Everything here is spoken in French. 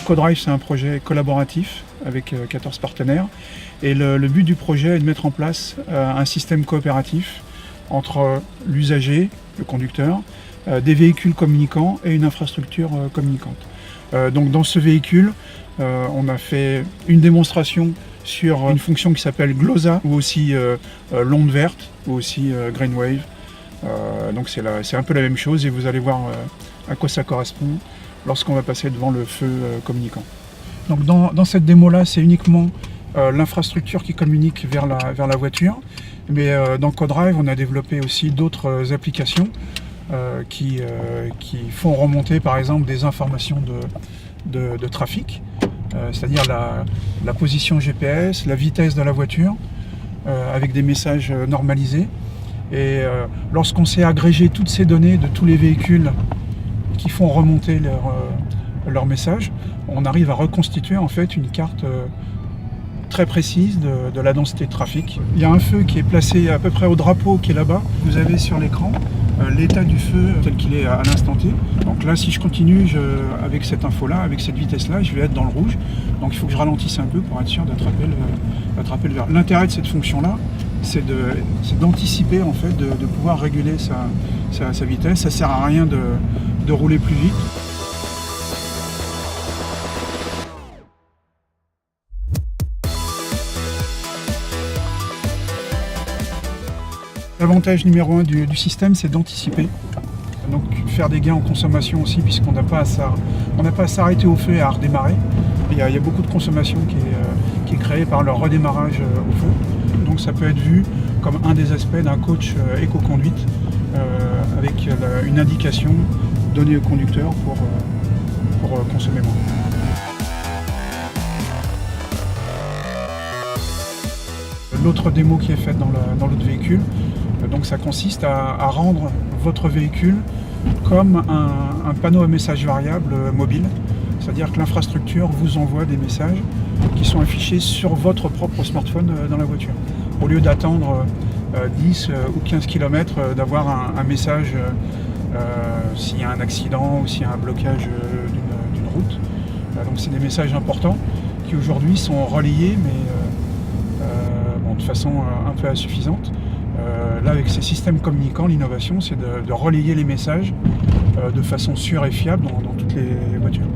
CoDrive, c'est un projet collaboratif avec 14 partenaires. Et le but du projet est de mettre en place un système coopératif entre l'usager, le conducteur, des véhicules communicants et une infrastructure communicante. Donc dans ce véhicule, on a fait une démonstration sur une fonction qui s'appelle GLOSA, ou aussi l'onde verte, ou aussi Green Wave. Donc c'est un peu la même chose et vous allez voir à quoi ça correspond lorsqu'on va passer devant le feu communicant. Donc dans cette démo-là, c'est uniquement l'infrastructure qui communique vers la voiture. Mais dans CoDrive, on a développé aussi d'autres applications qui font remonter par exemple des informations de trafic, c'est-à-dire la position GPS, la vitesse de la voiture, avec des messages normalisés. Et lorsqu'on sait agréger toutes ces données de tous les véhicules qui font remonter leur message, on arrive à reconstituer en fait une carte très précise de la densité de trafic. Il y a un feu qui est placé à peu près au drapeau qui est là-bas. Vous avez sur l'écran l'état du feu tel qu'il est à l'instant T. Donc là, si je continue avec cette info-là, avec cette vitesse-là, je vais être dans le rouge. Donc il faut que je ralentisse un peu pour être sûr d'attraper le vert. L'intérêt de cette fonction-là, c'est d'anticiper en fait, de pouvoir réguler sa vitesse. Ça ne sert à rien de rouler plus vite. L'avantage numéro 1 du système, c'est d'anticiper. Donc faire des gains en consommation aussi, puisqu'on n'a pas à s'arrêter au feu et à redémarrer. Il y a beaucoup de consommation qui est créée par le redémarrage au feu. Donc ça peut être vu comme un des aspects d'un coach éco-conduite avec une indication donnée au conducteur pour consommer moins. L'autre démo qui est faite dans l'autre véhicule, donc ça consiste à rendre votre véhicule comme un panneau à messages variables mobile. C'est-à-dire que l'infrastructure vous envoie des messages qui sont affichés sur votre propre smartphone dans la voiture. Au lieu d'attendre 10 ou 15 km d'avoir un message s'il y a un accident ou s'il y a un blocage d'une route. Donc c'est des messages importants qui aujourd'hui sont relayés mais de façon un peu insuffisante. Là, avec ces systèmes communicants, l'innovation, c'est de relayer les messages de façon sûre et fiable dans toutes les voitures.